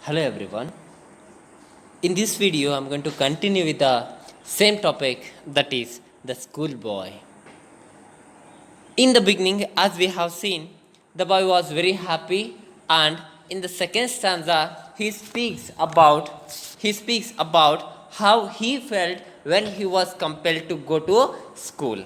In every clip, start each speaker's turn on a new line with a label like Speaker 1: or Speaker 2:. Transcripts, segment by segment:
Speaker 1: Hello everyone. In this video, I'm going to continue with the same topic, that is the schoolboy. In the beginning, as we have seen, the boy was very happy, and in the second stanza, he speaks about how he felt when he was compelled to go to school.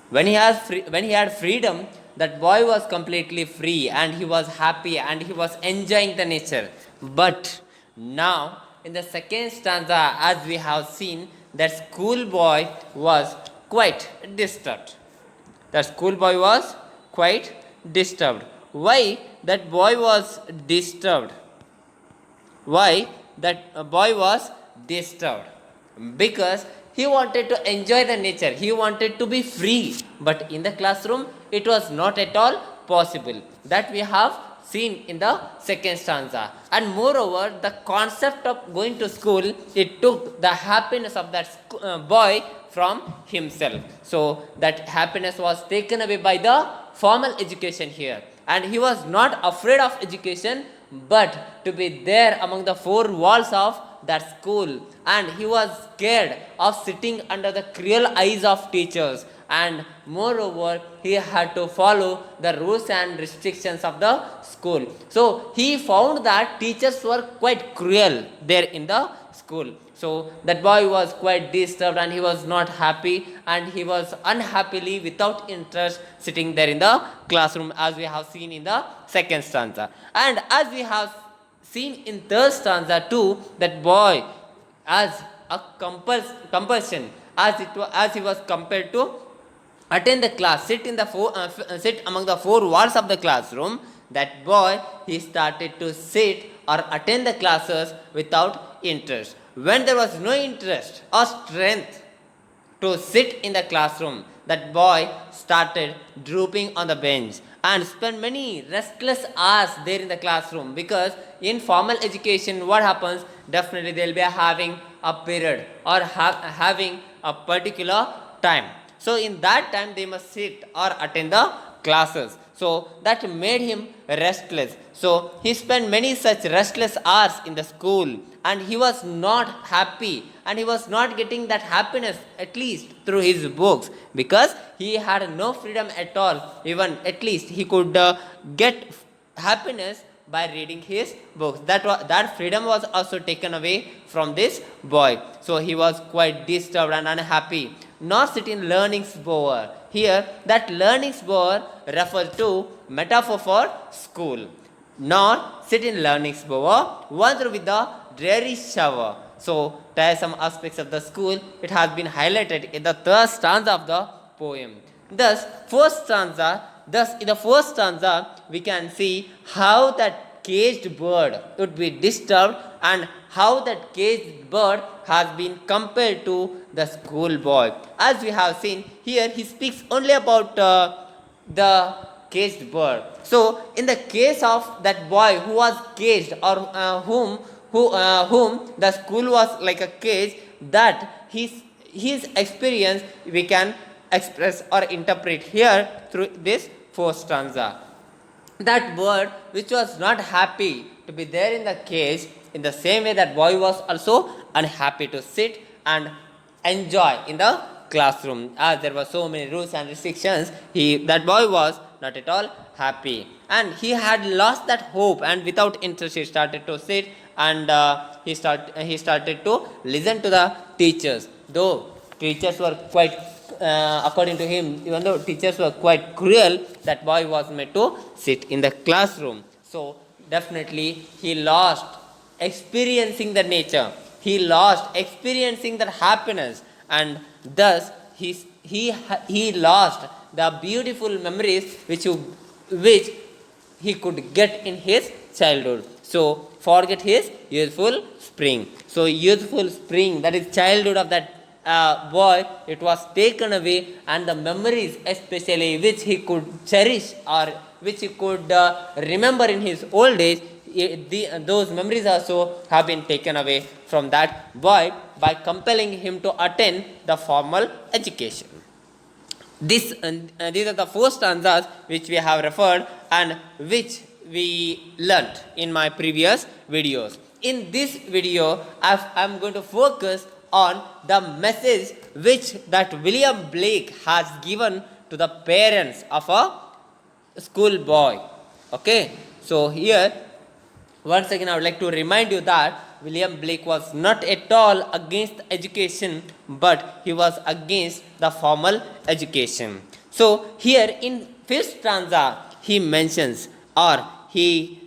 Speaker 1: When he had freedom, that boy was completely free and he was happy and he was enjoying the nature. But now, in the second stanza, as we have seen, that schoolboy was quite disturbed. The schoolboy was quite disturbed. Why that boy was disturbed? Why that boy was disturbed? Because he wanted to enjoy the nature, he wanted to be free, but in the classroom it was not at all possible. That we have seen in the second stanza. And moreover, the concept of going to school, it took the happiness of that boy from himself. So that happiness was taken away by the formal education here, and he was not afraid of education, but to be there among the four walls of that school, and he was scared of sitting under the cruel eyes of teachers, and moreover he had to follow the rules and restrictions of the school. So he found that teachers were quite cruel there in the school. So that boy was quite disturbed and he was not happy, and he was unhappily without interest sitting there in the classroom, as we have seen in the second stanza. And as we have seen in third stanza too, that boy, as a compulsion, as he was compelled to attend the class, sit among the four walls of the classroom, that boy, he started to sit or attend the classes without interest. When there was no interest or strength to sit in the classroom, that boy started drooping on the bench and spent many restless hours there in the classroom. Because in formal education, what happens? Definitely they'll be having a period or having a particular time. So in that time they must sit or attend the classes. So that made him restless. So he spent many such restless hours in the school, and he was not happy, and he was not getting that happiness at least through his books, because he had no freedom at all. Even at least he could get happiness by reading his books. That freedom was also taken away from this boy. So he was quite disturbed and unhappy. Nor sit in learningsboer. Here, that learningsboer refers to metaphor for school. Nor sit in learningsboer, wander with the dreary shower. So, tiresome aspects of the school, it has been highlighted in the third stanza of the poem. Thus, in the first stanza, we can see how that caged bird would be disturbed, and how that caged bird has been compelled to the schoolboy. As we have seen here, he speaks only about the caged bird. So, in the case of that boy who was caged, or whom the school was like a cage, that his experience we can express or interpret here through this fourth stanza. That bird which was not happy to be there in the cage, in the same way that boy was also unhappy to sit and enjoy in the classroom, as there were so many rules and restrictions. That boy was not at all happy, and he had lost that hope, and without interest he started to sit, and he started to listen to the teachers, though teachers were quite according to him, even though teachers were quite cruel, that boy was made to sit in the classroom. So definitely he lost experiencing the nature, he lost experiencing that happiness, and thus he lost the beautiful memories which he could get in his childhood. So forget his youthful spring. So youthful spring, that is childhood of that boy, it was taken away, and the memories especially which he could cherish or which he could remember in his old age, those memories also have been taken away from that boy by compelling him to attend the formal education. These are the four stanzas which we have referred, and which we learnt in my previous videos. In this video, I'm going to focus on the message which that William Blake has given to the parents of a schoolboy. Okay, so here once again I would like to remind you that William Blake was not at all against education, but he was against the formal education. So here in fifth stanza he mentions, or he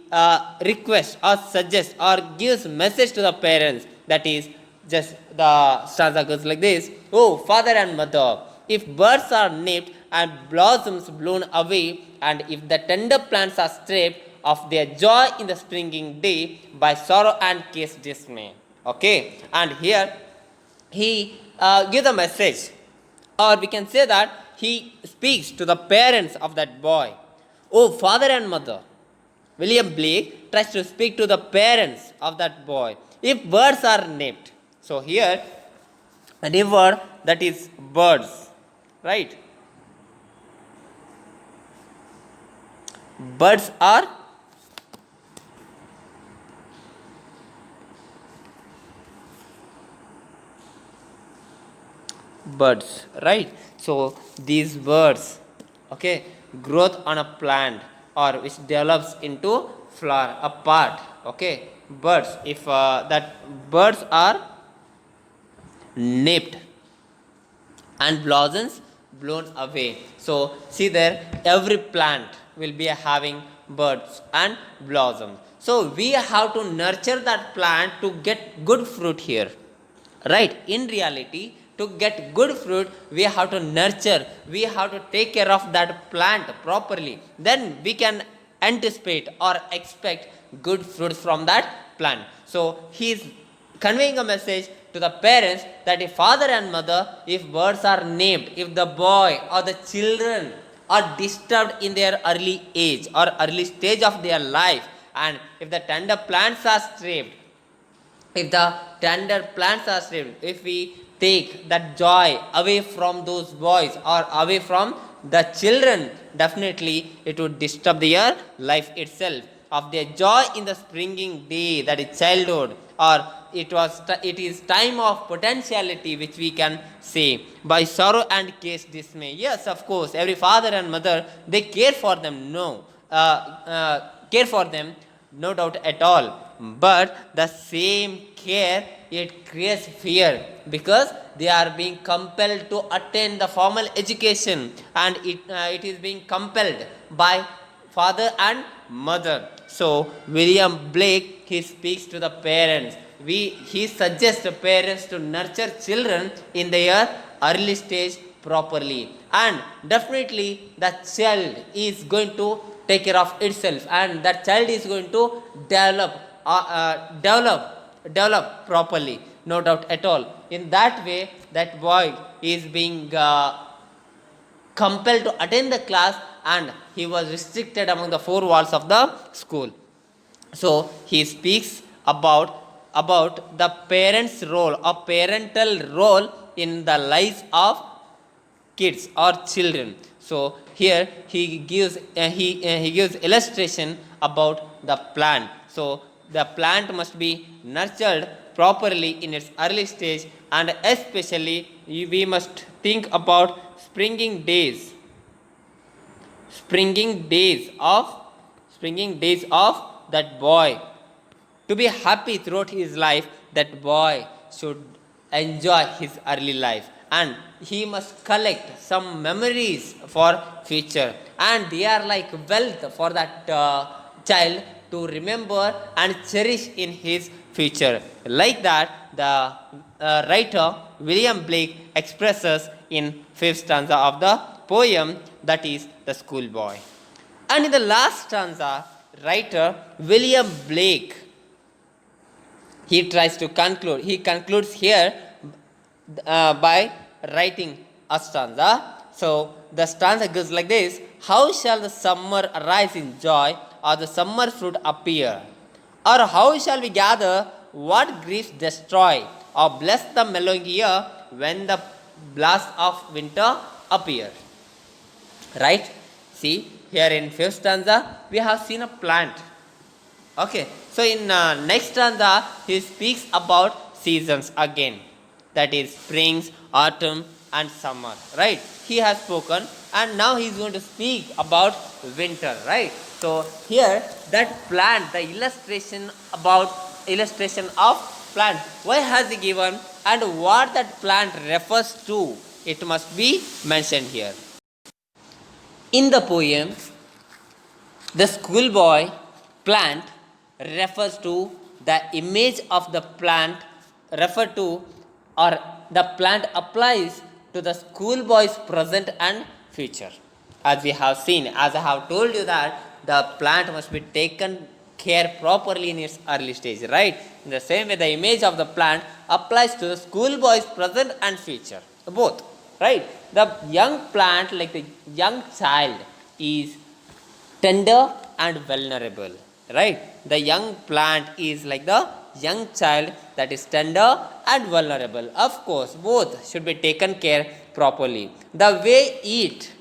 Speaker 1: requests or suggests or gives message to the parents, that is just the stanza goes like this: oh father and mother, if birds are nipped and blossoms blown away, and if the tender plants are stripped of their joy in the springing day by sorrow and case dismay. Okay, and here he gives a message, or we can say that he speaks to the parents of that boy. Oh father and mother, William Blake tries to speak to the parents of that boy. If birds are nipped, so here a new word, that is birds, right? Birds are birds, right? So these birds, okay, growth on a plant or which develops into flower, a part, okay, birds, if that birds are nipped and blossoms blown away. So see there, every plant will be having birds and blossoms. So we have to nurture that plant to get good fruit here, right? In reality, to get good fruit, we have to nurture, we have to take care of that plant properly. Then we can anticipate or expect good fruits from that plant. So he is conveying a message to the parents that if father and mother, if birds are named, if the boy or the children are disturbed in their early age or early stage of their life, and if the tender plants are stripped, if the tender plants are stripped, if we take that joy away from those boys or away from the children, definitely it would disturb their life itself, of their joy in the springing day, that is childhood, or it is time of potentiality, which we can say, by sorrow and case dismay. Yes, of course, every father and mother, they care for them, care for them, no doubt at all, but the same care, it creates fear, because they are being compelled to attend the formal education, and it is being compelled by father and mother. So William Blake, he speaks to the parents. He suggests the parents to nurture children in their early stage properly, and definitely the child is going to take care of itself, and that child is going to develop properly, no doubt at all. In that way, that boy is being compelled to attend the class, and he was restricted among the four walls of the school. So he speaks about the parents' role or parental role in the lives of kids or children. So here he gives he gives illustration about the plant. So the plant must be nurtured properly in its early stage, and especially we must think about springing days of that boy. To be happy throughout his life, that boy should enjoy his early life, and he must collect some memories for future, and they are like wealth for that child to remember and cherish in his future. Like that, the writer William Blake expresses in fifth stanza of the poem, that is the schoolboy. And in the last stanza, writer William Blake, he tries to conclude. He concludes here by writing a stanza. So the stanza goes like this: how shall the summer arise in joy, or the summer fruit appear? Or how shall we gather what griefs destroy, or bless the mellow year when the blast of winter appear? Right? See, here in fifth stanza, we have seen a plant. Okay, so in next stanza, he speaks about seasons again, that is springs, autumn, and summer, right? He has spoken, and now he is going to speak about winter, right? So here, that plant, the illustration of plant, why has he given, and what that plant refers to, it must be mentioned here. In the poem, the schoolboy plant refers to the image of the plant referred to, or the plant applies to the schoolboy's present and future. As we have seen, as I have told you, that the plant must be taken care properly in its early stage, right? In the same way, the image of the plant applies to the schoolboy's present and future, both, right? The young plant, like the young child, is tender and vulnerable, right? The young plant is like the young child that is tender and vulnerable. Of course, both should be taken care properly. The way it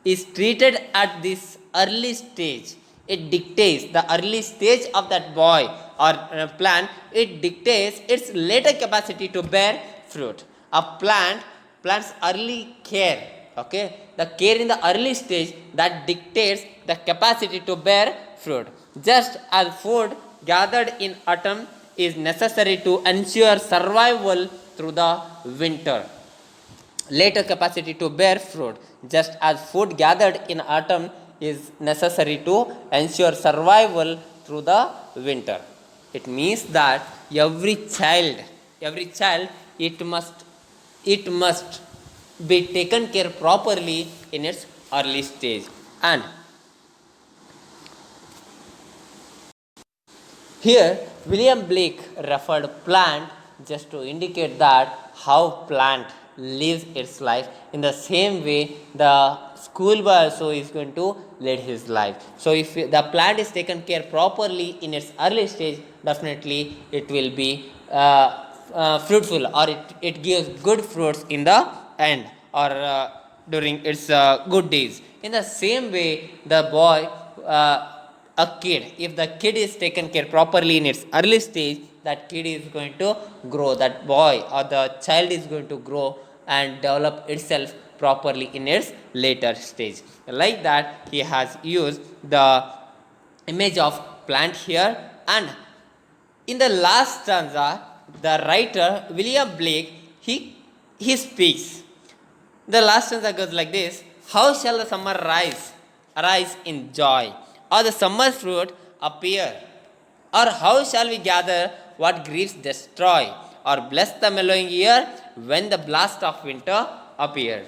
Speaker 1: is treated at this early stage, it dictates the early stage of that boy or plant, it dictates its later capacity to bear fruit. A plant's early care, okay, the care in the early stage, that dictates the capacity to bear fruit. Just as food gathered in autumn is necessary to ensure survival through the winter, later capacity to bear fruit, just as food gathered in autumn is necessary to ensure survival through the winter. It means that every child, it must be taken care properly in its early stage. And here, William Blake referred plant just to indicate that how plant lives its life. In the same way, the schoolboy also is going to lead his life. So if the plant is taken care properly in its early stage, definitely it will be fruitful, or it gives good fruits in the end, or during its good days. In the same way, the boy, a kid, if the kid is taken care properly in its early stage, that kid is going to grow, that boy or the child is going to grow and develop itself properly in its later stage. Like that, he has used the image of plant here. And in the last stanza, the writer William Blake, he speaks. The last stanza goes like this: how shall the summer arise in joy, or the summer fruit appear? Or how shall we gather what griefs destroy, or bless the mellowing year when the blast of winter appeared?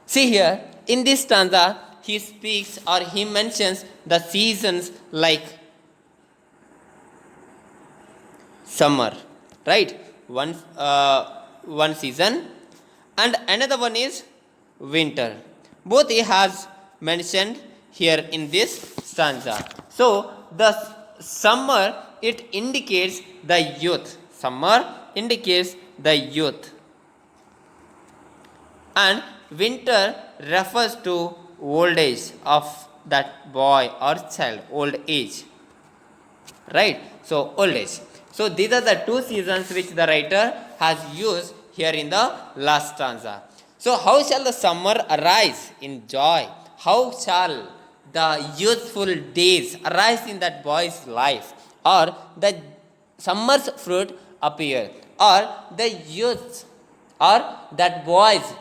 Speaker 1: See here, in this stanza, he speaks, or he mentions the seasons like summer, right? One season, and another one is winter. Both he has mentioned here in this stanza. So the summer, it indicates the youth. Summer indicates the youth, and winter refers to old age of that boy or child, old age, right? So old age. So these are the two seasons which the writer has used here in the last stanza. So how shall the summer arise in joy? How shall the youthful days arise in that boy's life, or the summer's fruit appear, or the youth, or that boy's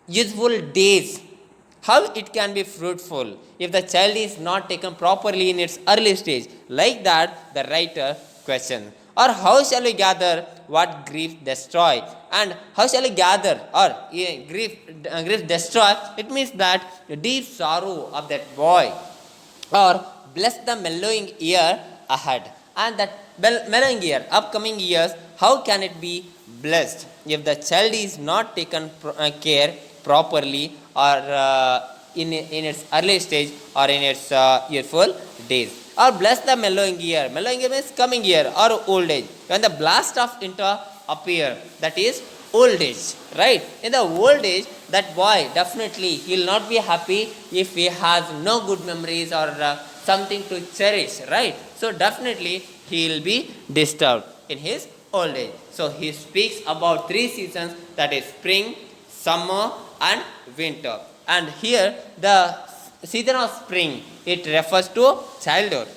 Speaker 1: youthful days, how it can be fruitful if the child is not taken properly in its early stage? Like that, the writer questions. Or how shall we gather what grief destroy? And how shall we gather, or grief destroy? It means that the deep sorrow of that boy, or bless the mellowing year ahead. And that mellowing year, upcoming years, how can it be blessed if the child is not taken care properly, or in its early stage, or in its youthful days? Or bless the mellowing year. Mellowing year means coming year or old age. When the blast of winter appear, that is old age, right? In the old age, that boy definitely he'll not be happy if he has no good memories or something to cherish, right? So definitely he'll be disturbed in his old age. So he speaks about three seasons, that is spring, summer and winter. And here the season of spring, it refers to childhood,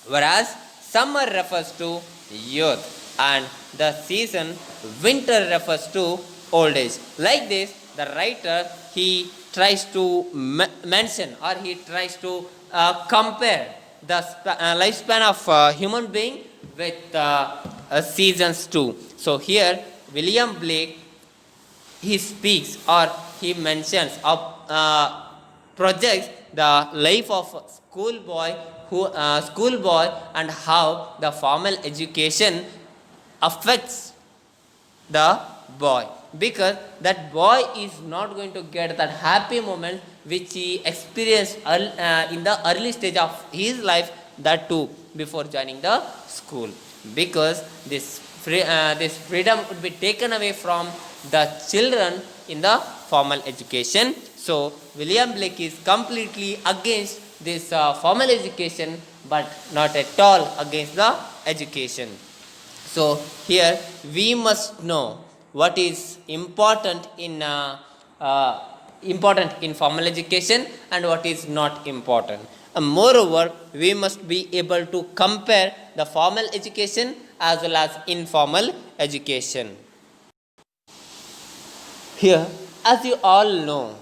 Speaker 1: whereas summer refers to youth and the season winter refers to old age. Like this, the writer he tries to mention, or he tries to compare the lifespan of human being with seasons too. So here William Blake he speaks, or he mentions or projects the life of a schoolboy and how the formal education affects the boy, because that boy is not going to get that happy moment which he experienced in the early stage of his life, that too before joining the school, because this freedom would be taken away from the children in the formal education. So William Blake is completely against this formal education, but not at all against the education. So here we must know what is important in formal education and what is not important. And moreover, we must be able to compare the formal education as well as informal education. Here, as you all know,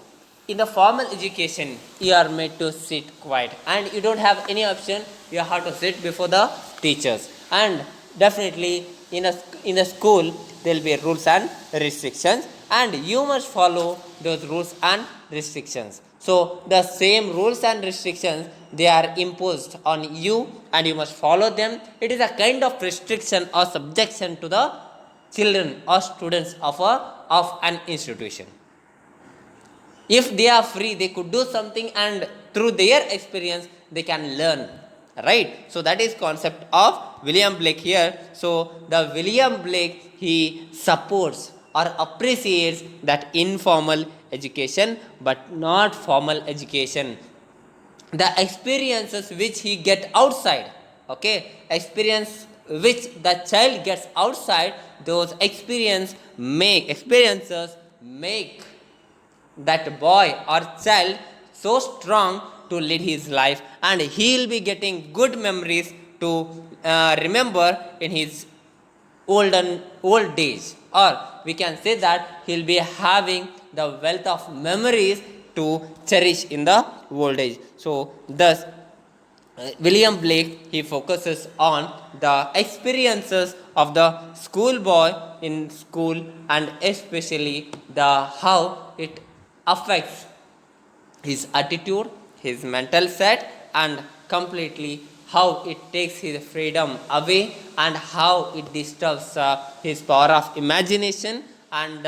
Speaker 1: in the formal education, you are made to sit quiet and you don't have any option. You have to sit before the teachers. And definitely in a school, there will be rules and restrictions, and you must follow those rules and restrictions. So the same rules and restrictions, they are imposed on you and you must follow them. It is a kind of restriction or subjection to the children or students of an institution. If they are free, they could do something, and through their experience they can learn, right? So that is concept of William Blake here. So the William Blake he supports or appreciates that informal education but not formal education. The experiences which he get outside, okay, experience which the child gets outside, those experiences make that boy or child so strong to lead his life, and he'll be getting good memories to remember in his old days, or we can say that he'll be having the wealth of memories to cherish in the old age. So thus William Blake he focuses on the experiences of the schoolboy in school, and especially the how it affects his attitude, his mental set, and completely how it takes his freedom away, and how it disturbs his power of imagination and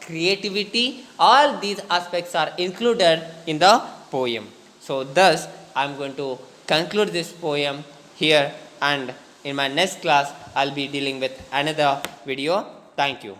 Speaker 1: creativity. All these aspects are included in the poem. So thus I am going to conclude this poem here, and in my next class I'll be dealing with another video. Thank you.